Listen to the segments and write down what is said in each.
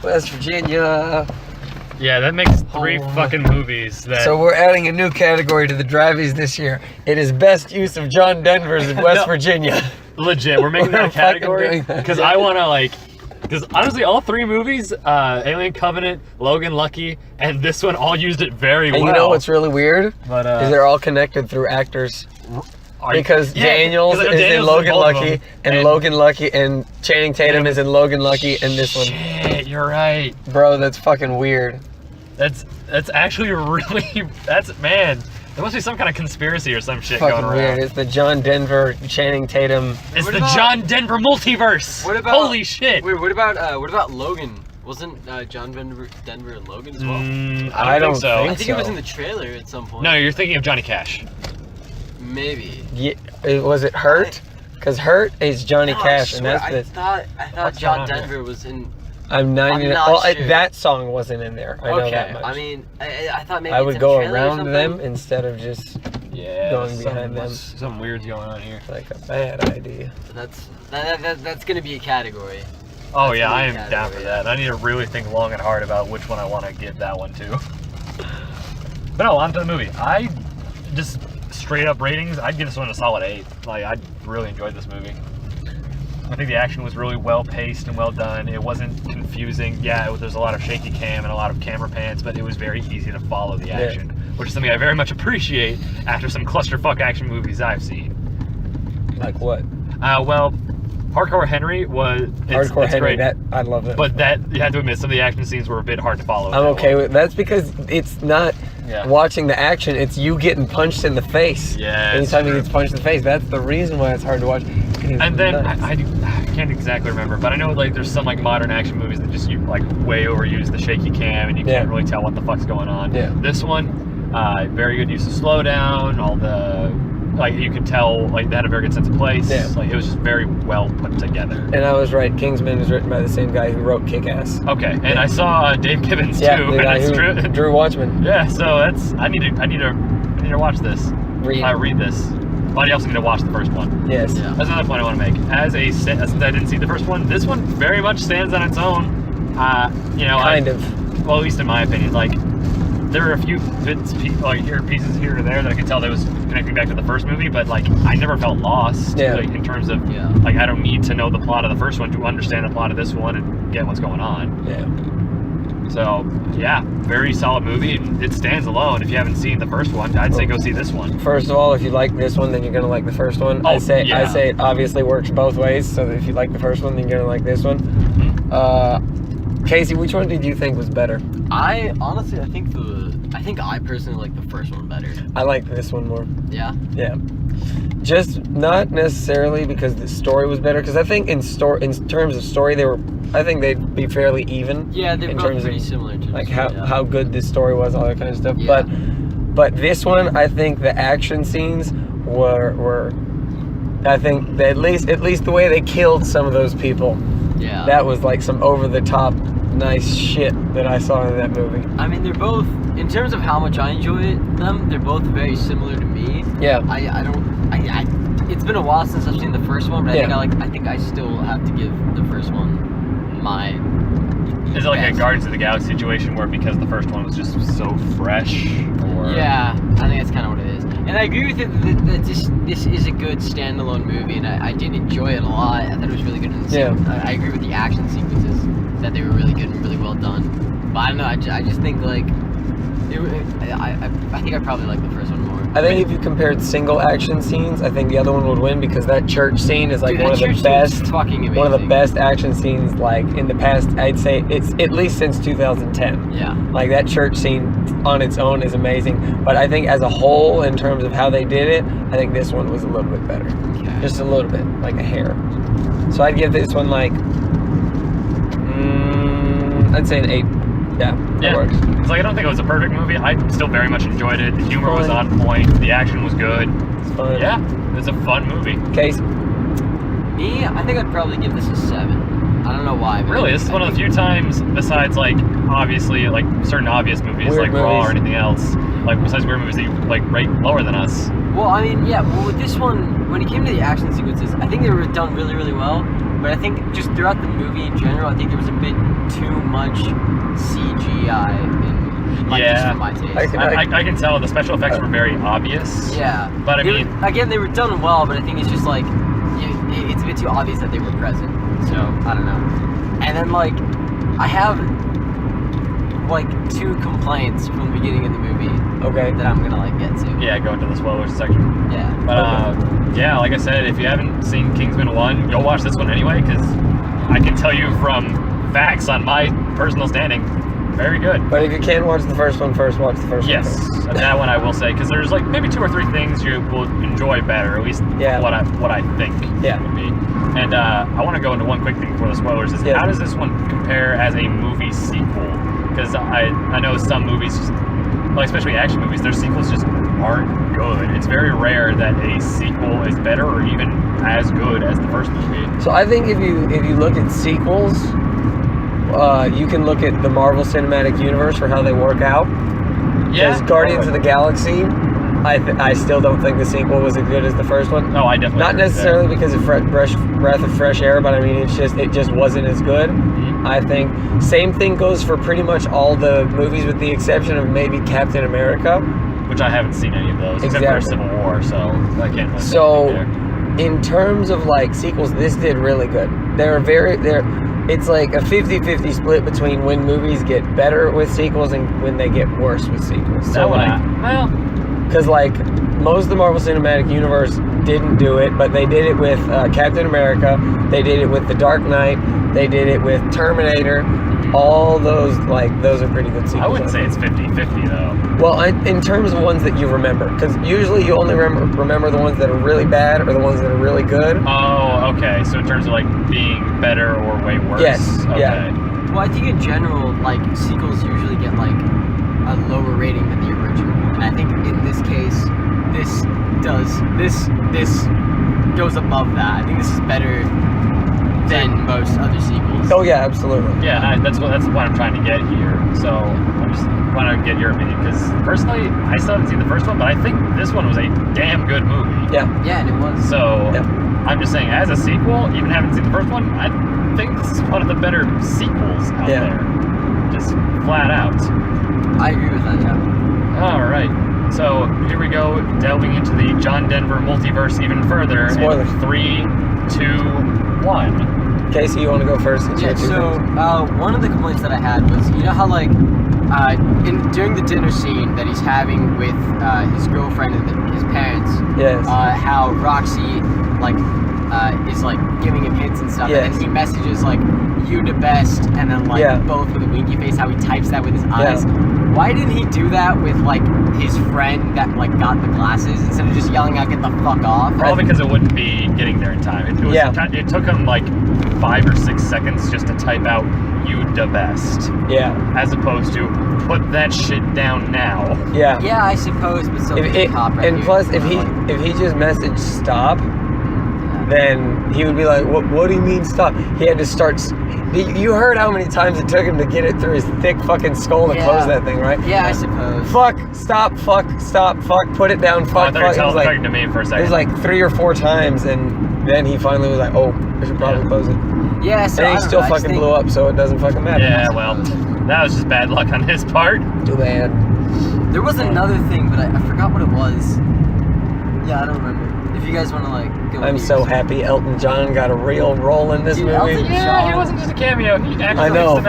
West Virginia. Yeah, that makes 3 fucking movies. So we're adding a new category to the driveys this year. It is best use of John Denver's in West Virginia. Legit, we're making that a category because I want to because honestly, all 3 movies, Alien Covenant, Logan Lucky, and this one all used it very well. And you know what's really weird? But, is they're all connected through actors. Because Daniels is in Logan Lucky, and Logan Lucky, and Channing Tatum is in Logan Lucky, and this one. Shit, you're right. Bro, that's fucking weird. That's actually really, man. There must be some kind of conspiracy or some shit fucking going around. Weird. It's the John Denver, Channing Tatum. It's the John Denver multiverse. What about, holy shit. Wait, what about Logan? Wasn't John Denver in Logan as well? I don't think so. I think it was in the trailer at some point. No, you're thinking of Johnny Cash. Maybe. Yeah, was it Hurt? Because Hurt is Johnny Cash, and that's I thought John Denver was in. I'm not sure. That song wasn't in there. I know that much. I mean, I thought maybe I would go around them instead of just going behind them. Something weird's going on here. Like a bad idea. So that's gonna be a category. Oh yeah, I am down for that. I need to really think long and hard about which one I want to give that one to. But no, on to the movie. I just straight up ratings, I'd give this one a solid 8. Like, I really enjoyed this movie. I think the action was really well paced and well done. It wasn't confusing. Yeah, there's a lot of shaky cam and a lot of camera pans, but it was very easy to follow the action, which is something I very much appreciate after some clusterfuck action movies I've seen. Like what? Well, Hardcore Henry was Hardcore Henry. Great, I love it. But that you had to admit, some of the action scenes were a bit hard to follow. I'm okay with that's because it's not watching the action; it's you getting punched in the face. Yeah. Anytime you get punched in the face, that's the reason why it's hard to watch. And then I can't exactly remember, but I know like there's some like modern action movies that just way overuse the shaky cam, and you can't really tell what the fuck's going on. Yeah. This one, very good use of slowdown. All the you could tell they had a very good sense of place. Yeah. Like it was just very well put together. And I was right. Kingsman is written by the same guy who wrote Kick-Ass. Okay, and I saw Dave Gibbons too. The guy who drew Watchmen. Yeah, so I need to watch this. Read this. But you also need to watch the first one. Yes. Yeah. That's another point I want to make. Since I didn't see the first one, this one very much stands on its own. Kind of. Well, at least in my opinion, there are a few pieces here and there that I could tell that was connecting back to the first movie, but I never felt lost. In terms of I don't need to know the plot of the first one to understand the plot of this one and get what's going on. Yeah. So very solid movie. It stands alone. If you haven't seen the first one, I'd say go see this one. First of all, if you like this one, then you're gonna like the first one. I say it obviously works both ways. So that if you like the first one, then you're gonna like this one. Mm-hmm. Casey, which one did you think was better? I think I personally like the first one better. I like this one more. Yeah. Yeah. Just not necessarily because the story was better. Because I think in terms of story, I think they'd be fairly even. Yeah, they're both pretty similar. How good this story was, all that kind of stuff. Yeah. But this one, I think the action scenes were I think that at least the way they killed some of those people. Yeah. That was some over the top nice shit that I saw in that movie. I mean, they're both, in terms of how much I enjoy them, they're both very similar to me. Yeah. It's been a while since I've seen the first one, but I think I still have to give the first one my. Is it like a Guardians of the Galaxy situation where because the first one was just so fresh? Or... Yeah, I think that's kind of what it is. And I agree with it that this is a good standalone movie, and I did enjoy it a lot. I thought it was really good. I agree with the action sequences, that they were really good and really well done. But I don't know, I just think I think I probably like the first one more. I think if you compared single action scenes, I think the other one would win because that church scene is one of the best, fucking amazing. One of the best action scenes in the past. I'd say it's at least since 2010. Yeah. That church scene on its own is amazing, but I think as a whole, in terms of how they did it, I think this one was a little bit better. Okay. Just a little bit, like a hair. So I'd give this one I'd say an 8. Yeah, that works. It's I don't think it was a perfect movie. I still very much enjoyed it. The humor was on point. The action was good. It's fun. Yeah, it's a fun movie. Case? Me, I think I'd probably give this a 7. I don't know why. But really, this is one of the few times, besides obviously certain obvious movies weird movies. Raw or anything else, besides weird movies that you rate lower than us. Well, I mean, with this one, when it came to the action sequences, I think they were done really, really well. but I think just throughout the movie in general, I think there was a bit too much CGI just for my taste. I can tell the special effects were very obvious. Yeah. But I mean... Again, they were done well, but I think it's just like, it's a bit too obvious that they were present. So, I don't know. And then, like, I have, like, 2 complaints from the beginning of the movie. Okay. That I'm gonna, like, get to. Yeah, go into the spoilers section. Yeah. But, yeah, like I said, if you haven't seen Kingsman 1, go watch this one anyway, because I can tell you from facts on my personal standing, very good. But if you can watch the first one first, watch the first one. Yes, and that one I will say, because there's like maybe 2 or 3 things you will enjoy better, at least what I think it would be. And I want to go into one quick thing before the spoilers, is how does this one compare as a movie sequel? Because I know some movies, like especially action movies, their sequels just aren't good. It's very rare that a sequel is better or even as good as the first movie. So I think if you look at sequels, you can look at the Marvel Cinematic Universe for how they work out. Because Guardians of the Galaxy, I still don't think the sequel was as good as the first one. No, I definitely not necessarily because of breath of fresh air, but I mean it just wasn't as good. Mm-hmm. I think same thing goes for pretty much all the movies, with the exception of maybe Captain America, which I haven't seen any of those except for Civil War, so I can't really say anything there. In terms of like sequels, this did really good. It's like a 50-50 split between when movies get better with sequels and when they get worse with sequels. So because like most of the Marvel Cinematic Universe didn't do it, but they did it with Captain America, they did it with The Dark Knight, they did it with Terminator. All those are pretty good sequels. I wouldn't say it's 50-50 though. Well, in terms of ones that you remember, because usually you only remember the ones that are really bad or the ones that are really good. Oh, okay. So in terms of like being better or way worse. Yes. Okay. Yeah. Well, I think in general, like sequels usually get like a lower rating than the original, and I think in this case, this goes above that. I think this is better than most other sequels. Oh yeah, absolutely. Yeah, that's what I'm trying to get here. So I just want to get your opinion, because personally, I still haven't seen the first one, but I think this one was a damn good movie. Yeah. Yeah, and it was. So I'm just saying, as a sequel, even having seen the first one, I think this is one of the better sequels out there. Just flat out. I agree with that. Yeah. All right. So here we go, delving into the John Denver multiverse even further. Spoilers. In 3, 2, 1. Casey, you want to go first? So one of the complaints that I had was, you know how like during the dinner scene that he's having with his girlfriend and his parents, how Roxy is like giving him hints and stuff, and then he messages like "you the best," and then both with a winky face, how he types that with his eyes. Why didn't he do that with like his friend that like got the glasses, instead of just yelling out "get the fuck off"? Probably because it wouldn't be getting there in time. It took him like 5 or 6 seconds just to type out "you the best." Yeah. As opposed to put that shit down now. Yeah. Yeah, I suppose, but so plus, if he just messaged stop, then he would be like, what do you mean stop? He had to start. You heard how many times it took him to get it through his thick fucking skull to close that thing, right? Yeah, I suppose. Fuck, stop, fuck, put it down, fuck, fuck. It was like to me for a second. It was like 3 or 4 times, and then he finally was like, oh, I should probably close it. Yeah, so and he still fucking blew up, so it doesn't fucking matter. Yeah, well, that was just bad luck on his part. Too bad. There was another thing, but I forgot what it was. Yeah, I don't remember. If you guys want to like go. I'm so happy Elton John got a real role in this movie. He wasn't just a cameo. He actually I know.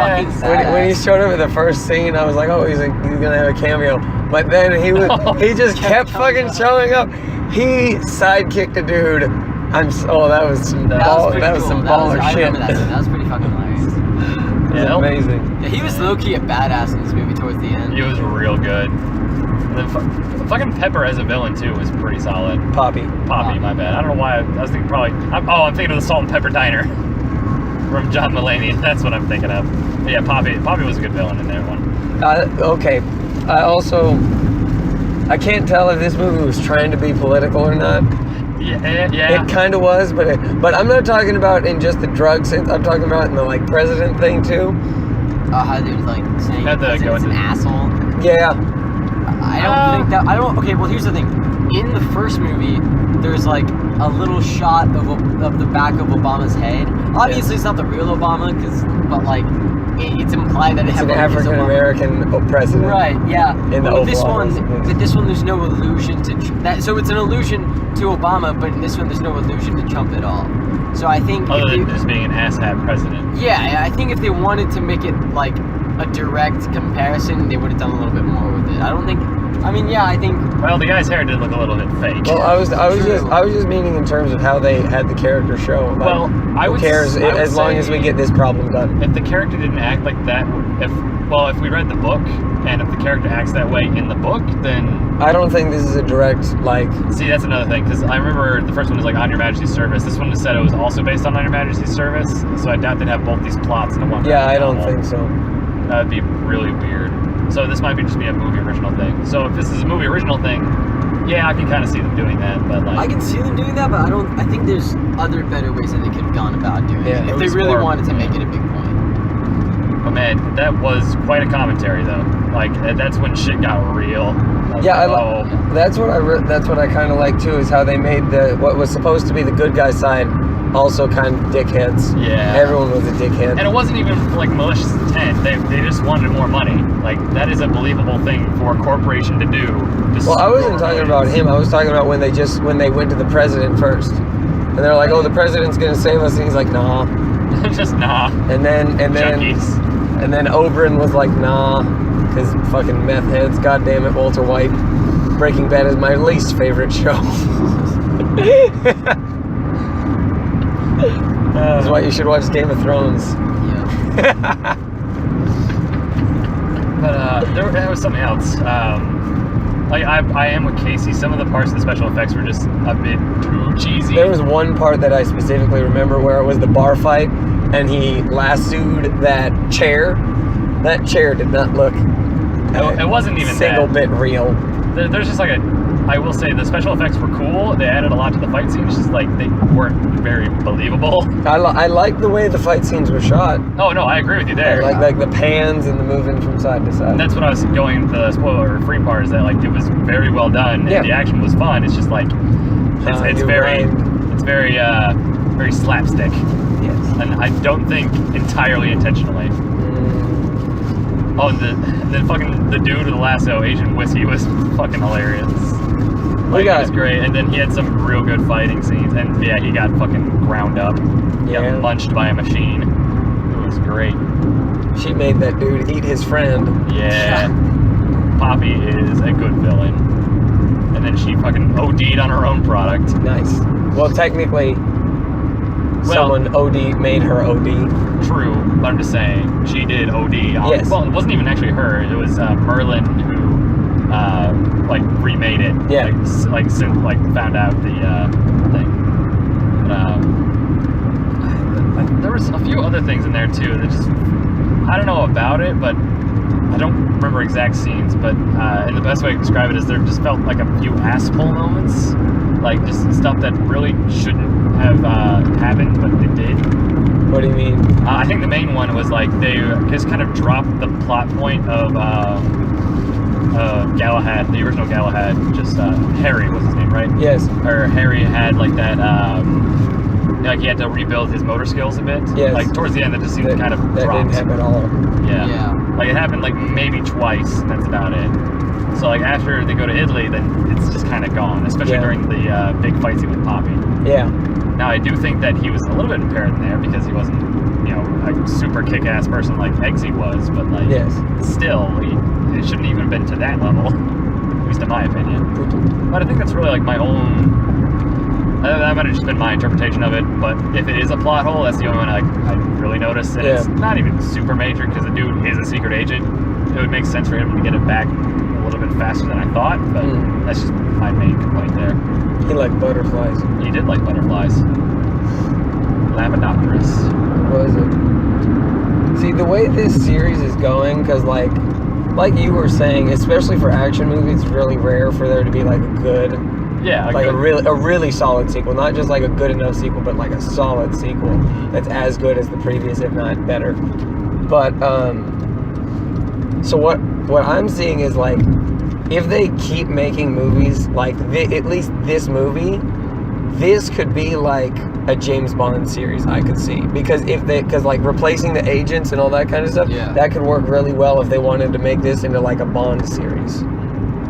When he showed up at the first scene, I was like, oh, he's gonna have a cameo. But then he just kept fucking showing up. He sidekicked a dude. That was some baller shit. That was pretty fucking hilarious. Yeah, amazing. Yeah, he was low-key a badass in this movie towards the end. He was real good. And then fucking Pepper as a villain too was pretty solid. Poppy, my bad. I don't know why I was thinking I'm thinking of the Salt and Pepper Diner from John Mulaney. That's what I'm thinking of. But yeah, Poppy was a good villain in that one. Okay. I can't tell if this movie was trying to be political or not. Yeah. It kind of was, but I'm not talking about in just the drug sense. I'm talking about in the like president thing too. How they're like saying the president's an asshole. Yeah. I don't think that. Okay, well here's the thing. In the first movie, there's like a little shot of the back of Obama's head Obviously, it's not the real Obama, but like it's implied that it's an African American president. Right. Yeah. In but the with this Oval one, Office. with this one, there's no allusion to that. So it's an allusion to Obama, but in this one, there's no allusion to Trump at all. So I think other than just being an asshat president. Yeah, I think if they wanted to make it like a direct comparison, they would have done a little bit more with it. I don't think. I mean, yeah, I think. Well, the guy's hair did look a little bit fake. Well, I was just meaning in terms of how they had the character show. Like, well, who cares as long as we get this problem done. If the character didn't act like that, if we read the book and if the character acts that way in the book, then I don't think this is a direct like. See, that's another thing because I remember the first one was like On Your Majesty's Service. This one said it was also based on Your Majesty's Service, so I doubt they'd have both these plots in one. Yeah, I don't think so. That would be really weird. So this might just be a movie original thing. So if this is a movie original thing, yeah, I can kind of see them doing that. But like, I can see them doing that, but I think there's other better ways that they could have gone about doing it if they really wanted to make it a big point. Oh man, that was quite a commentary though. Like that's when shit got real. That's what I kind of like too, is how they made what was supposed to be the good guy side also kind of dickheads. Yeah. Everyone was a dickhead. And it wasn't even like malicious intent. They just wanted more money. Like that is a believable thing for a corporation to do. Well, I wasn't talking about him. I was talking about when they went to the president first. And they're like, "Oh, the president's going to save us." And he's like, "Nah." Just nah. And then Oberyn was like, "Nah." Because fucking meth heads, goddamn it, Walter White. Breaking Bad is my least favorite show. That's why you should watch Game of Thrones. Yeah. But there was something else. I am with Casey. Some of the parts of the special effects were just a bit too cheesy. There was one part that I specifically remember where it was the bar fight, and he lassoed that chair. That chair did not look. It wasn't even single bit real. There's just like I will say the special effects were cool. They added a lot to the fight scenes, just like they weren't very believable. I like the way the fight scenes were shot. Oh no, I agree with you there. Like the pans and the moving from side to side. And that's what I was going. The spoiler-free part is that like it was very well done. Yeah. And the action was fun. It's just like it's very slapstick. Yes. And I don't think entirely intentionally. Oh, and then fucking the dude with the lasso, Agent Whiskey, was fucking hilarious. Like, it was great, and then he had some real good fighting scenes, and yeah, he got fucking ground up. He got punched by a machine. It was great. She made that dude eat his friend. Yeah. Poppy is a good villain. And then she fucking OD'd on her own product. Nice. Well, technically, someone made her OD. True, but I'm just saying, she did OD on, yes. Well, it wasn't even actually her, it was Merlin who remade it. Yeah. Found out the thing. But there was a few other things in there too that just, I don't know about it, but I don't remember exact scenes, but and the best way to describe it is there just felt like a few ass-pull moments, like just stuff that really shouldn't have happened, but they did. What do you mean? I think the main one was like they just kind of dropped the plot point of Galahad, the original Galahad, just Harry was his name, right? Yes. Or Harry had like that, like he had to rebuild his motor skills a bit. Yes. Like towards the end, that just seemed kind of dropped. That didn't happen at all. Yeah. Like it happened like maybe twice, and that's about it. So like after they go to Italy, then it's just kind of gone, especially during the big fight scene with Poppy. Yeah. Now I do think that he was a little bit impaired in there because he wasn't, a super kick-ass person like Eggsy was, but like still, it shouldn't even have been to that level, at least in my opinion. But I think that's really like my own. That might have just been my interpretation of it, but if it is a plot hole, that's the only one I really noticed. And it's not even super major because the dude is a secret agent. It would make sense for him to get it back a little bit faster than I thought, but that's just my main complaint there. He liked butterflies. He did like butterflies. Lepidopterus. What was it? See, the way this series is going, because like you were saying, especially for action movies, it's really rare for there to be like a good... Yeah, a really solid sequel, not just like a good enough sequel, but like a solid sequel that's as good as the previous, if not better. But so what I'm seeing is like, if they keep making movies like at least this movie, this could be like a James Bond series I could see. Because like replacing the agents and all that kind of stuff, that could work really well if they wanted to make this into like a Bond series.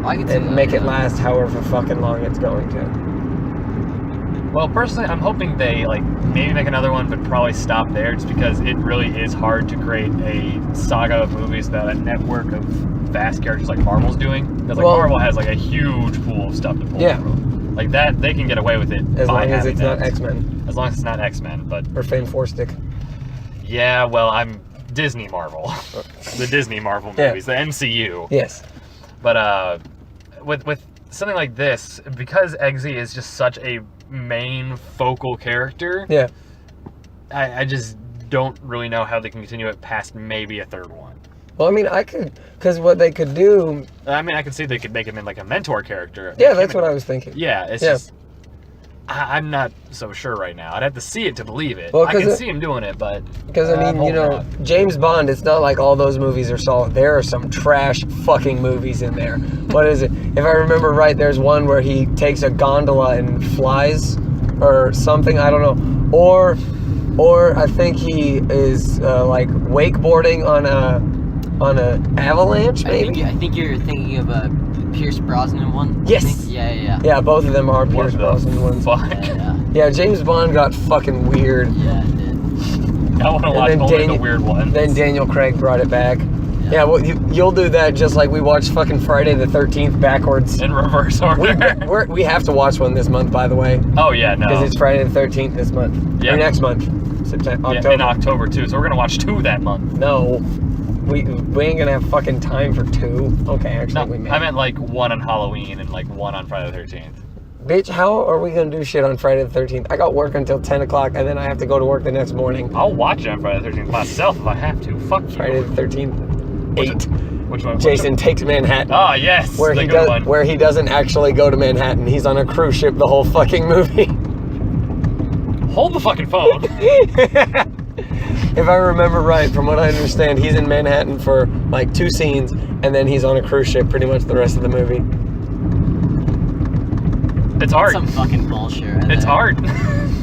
I could see and that, make it last however fucking long it's going to. Well, personally, I'm hoping they like maybe make another one, but probably stop there, just because it really is hard to create a saga of movies that a network of vast characters like Marvel's doing. Because like Marvel has like a huge pool of stuff to pull from. Like that, they can get away with it as long as it's not X-Men. As long as it's not X-Men, but or Fan Four Stick. Yeah, well, I'm Disney Marvel, the Disney Marvel movies, the MCU. Yes. But with something like this, because Eggsy is just such a main focal character, I just don't really know how they can continue it past maybe a third one. Well, I mean, I could, because what they could do... I mean, I could see they could make him in like a mentor character. Yeah, that's what I was thinking. Yeah, it's just... I'm not so sure right now. I'd have to see it to believe it. Well, I can see him doing it, but... Because, I mean, you know, James Bond, it's not like all those movies are solid. There are some trash fucking movies in there. What is it? If I remember right, there's one where he takes a gondola and flies or something. I don't know. Or I think he is, like, wakeboarding on a avalanche, maybe? I think you're thinking of a Pierce Brosnan one. Yes. Yeah, both of them are Pierce Brosnan ones. Yeah, James Bond got fucking weird. Yeah, it did. I want to watch only the weird ones. Then Daniel Craig brought it back. Yeah, well, you'll do that just like we watched fucking Friday the 13th backwards. In reverse order. We have to watch one this month, by the way. Oh, yeah, no. Because it's Friday the 13th this month. Yeah. Or next month. October. Yeah, in October, too. So we're going to watch 2 that month. No. We ain't gonna have fucking time for 2. Okay, actually, we may. I meant like 1 on Halloween and like 1 on Friday the 13th. Bitch, how are we gonna do shit on Friday the 13th? I got work until 10 o'clock and then I have to go to work the next morning. I'll watch it on Friday the 13th myself if I have to. Fuck you. Friday the 13th. 8. Which one? Jason Takes Manhattan. Oh, yes. Where he doesn't actually go to Manhattan. He's on a cruise ship the whole fucking movie. Hold the fucking phone. If I remember right, from what I understand, he's in Manhattan for like 2 scenes, and then he's on a cruise ship pretty much the rest of the movie. It's art. Some fucking bullshit. Right it's there. art.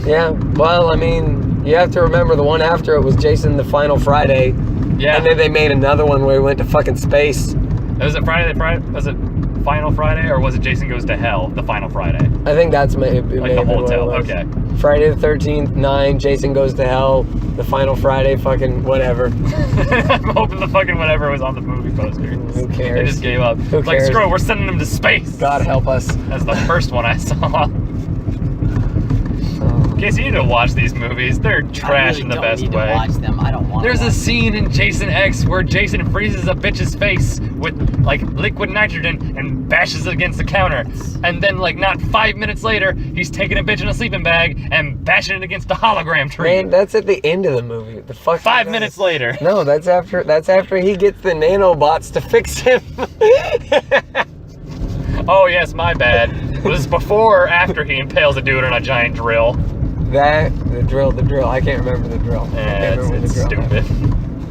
Yeah, well, I mean, you have to remember the one after it was Jason the Final Friday. Yeah. And then they made another one where he went to fucking space. Was it Friday? Was it Final Friday, or was it Jason Goes to Hell, the Final Friday? I think that's like the hotel. Okay. Friday the 13th, 9, Jason Goes to Hell, the Final Friday, fucking whatever. I'm hoping the fucking whatever was on the movie poster. Who cares? They just gave up. Who like, cares? screw it, we're sending him to space. God help us. That's the first one I saw. Casey, you need to watch these movies. They're trash in the best way. I watch them. I don't want There's a scene in Jason X where Jason freezes a bitch's face with like liquid nitrogen and bashes it against the counter. And then like not 5 minutes later, he's taking a bitch in a sleeping bag and bashing it against the hologram tree. Man, that's at the end of the movie. The fuck. 5 minutes later. No, that's after he gets the nanobots to fix him. Oh yes, my bad. Was this before or after he impales a dude on a giant drill? The drill. I can't remember the drill. Yeah, it's stupid.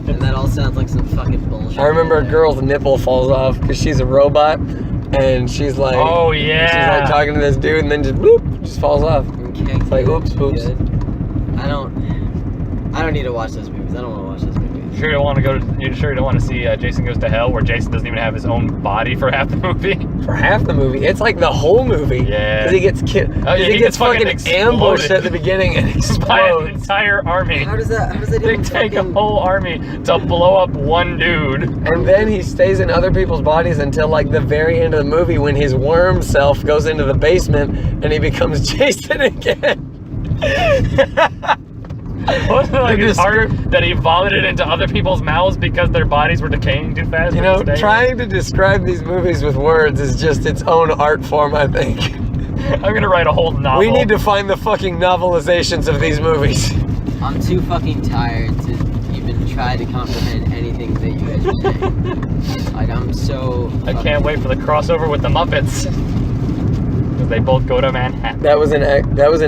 And that all sounds like some fucking bullshit. I remember a girl's nipple falls off because she's a robot, and she's like, oh yeah, she's like talking to this dude, and then just bloop, just falls off. Okay, it's like, oops. I don't need to watch those movies. I don't want to watch those movies. You sure you don't want to see Jason Goes to Hell, where Jason doesn't even have his own body for half the movie? For half the movie? It's like the whole movie. Yeah. Because he gets killed. Oh, yeah, he gets fucking ambushed at the beginning and explodes. By an entire army. How does that They take a whole army to blow up one dude. And then he stays in other people's bodies until like the very end of the movie when his worm self goes into the basement and he becomes Jason again. Wasn't it like his heart that he vomited into other people's mouths because their bodies were decaying too fast? You know, trying to describe these movies with words is just its own art form, I think. I'm gonna write a whole novel. We need to find the fucking novelizations of these movies. I'm too fucking tired to even try to comprehend anything that you guys are saying. Like, I'm so... I can't wait for the crossover with the Muppets. Because they both go to Manhattan. That was an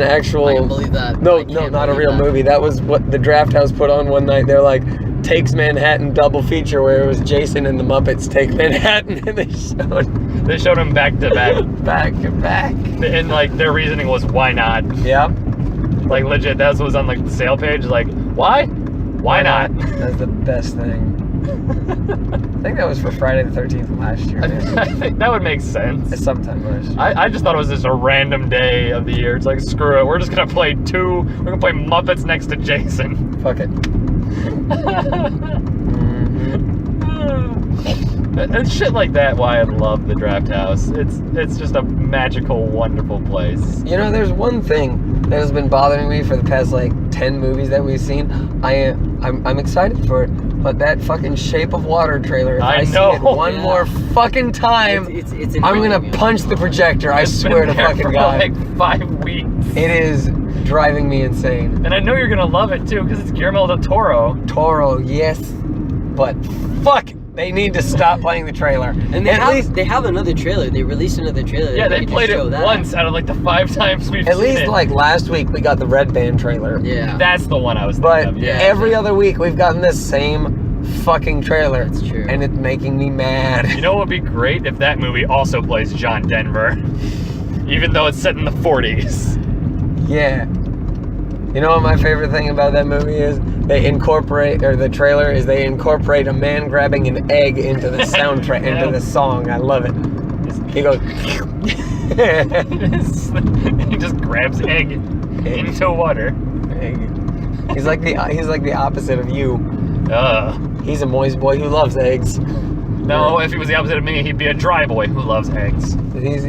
actual... I can believe that. No, not a real movie. That was what the Draft House put on one night. They're like, Takes Manhattan double feature, where it was Jason and the Muppets Take Manhattan, and they showed them back to back. Back to back. And like their reasoning was, why not? Yeah. Like legit, that was on like the sale page. Like, why? Why not? That's the best thing. I think that was for Friday the 13th last year. I think that would make sense. It's sometime last year. I just thought it was just a random day of the year. It's like, screw it. We're just going to play We're going to play Muppets next to Jason. Fuck it. And shit like that, why I love the Draft House. It's just a magical, wonderful place. You know, there's one thing that has been bothering me for the past like 10 movies that we've seen. I'm excited for it, but that fucking Shape of Water trailer, if I see it one more fucking time, I'm gonna punch the projector. I swear to fucking God. Like 5 weeks. It is driving me insane. And I know you're gonna love it too, because it's Guillermo del Toro. Toro, yes, but fuck. They need to stop playing the trailer. And they have another trailer. They released another trailer. Yeah, they played it once out of like the 5 times we've seen it. At least like last week we got the Red Band trailer. Yeah. That's the one I was thinking of. But Yeah. every other week we've gotten this same fucking trailer. That's true. And it's making me mad. You know what would be great? If that movie also plays John Denver. Even though it's set in the 40s. Yeah. You know what my favorite thing about that movie is? The trailer is they incorporate a man grabbing an egg into the soundtrack, into the song. I love it. He goes, he just grabs egg into water. egg. He's like the opposite of you. He's a moist boy who loves eggs. No, if he was the opposite of me, he'd be a dry boy who loves eggs. He's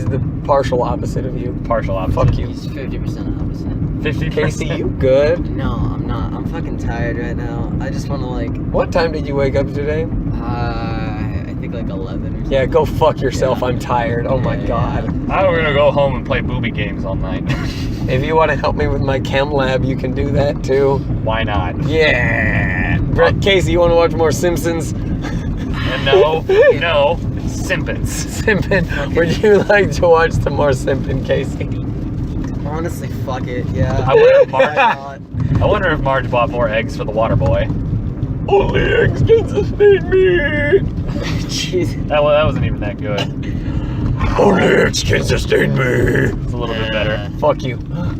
the partial opposite of you. Partial opposite. Fuck you. He's 50% opposite. 50%. Casey, you good? No, I'm not. I'm fucking tired right now. I just want to like. What time did you wake up today? I think like 11 or something. Yeah, go fuck yourself. Yeah. I'm tired. Oh my God. I'm gonna go home and play booby games all night. If you want to help me with my chem lab, you can do that too. Why not? Yeah. Brett, Casey, you want to watch more Simpsons? No, Simpins. Simpin. Would you like to watch some more Simpin, Casey? Honestly, fuck it. Yeah. I wonder if Marge bought more eggs for the water boy. Only eggs can sustain me. Jeez. That wasn't even that good. Only eggs can sustain me. It's a little bit better. Fuck you. I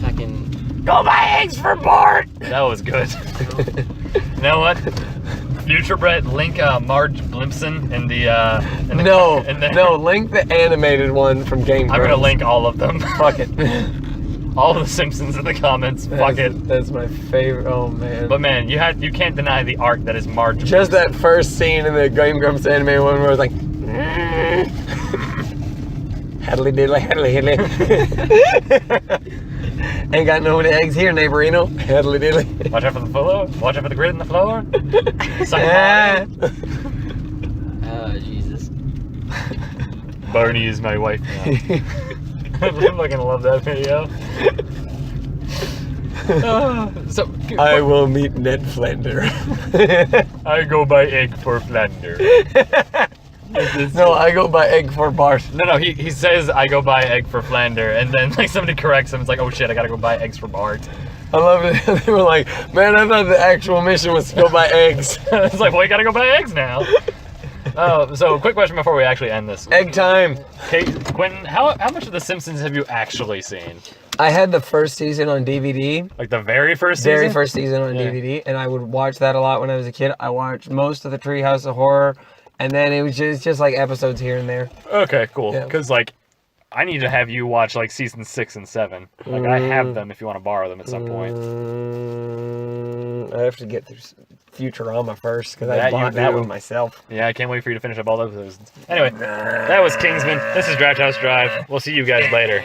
fucking. Go buy eggs for Bart. That was good. You know what? Future Brett, link Marge Blimpson in the No, link the animated one from Game Grumps. I'm gonna link all of them. Fuck it. All of the Simpsons in the comments. Fuck it. That's my favorite. Oh man. But man, you can't deny the art that is Marge. Just that first scene in the Game Grumps animated one where it's like Haddly diddly, haddly hiddly. Ain't got no eggs here, neighborino. Haddly diddly. Watch out for the floor. Watch out for the grid in the floor. Ah. Jesus. Barney is my wife now. I'm fucking love that video. I will meet Ned Flander. I go by egg for Flander. No, I go by egg for Bart. No, he says I go buy egg for Flander, and then like somebody corrects him. It's like, oh shit, I gotta go buy eggs for Bart. I love it. They were like, man, I thought the actual mission was to go buy eggs. It's like, well, you gotta go buy eggs now. So quick question before we actually end this. Egg time. Quentin, how much of The Simpsons have you actually seen? I had the first season on DVD. Like the very first season? Very first season on DVD, and I would watch that a lot when I was a kid. I watched most of the Treehouse of Horror, and then it was just like episodes here and there. Okay, cool. Yeah. Because like, I need to have you watch like season 6 and 7. Like I have them if you want to borrow them at some point. I have to get through Futurama first because I bought that one myself. Yeah, I can't wait for you to finish up all those episodes. Anyway, that was Kingsman. This is Draft House Drive. We'll see you guys later.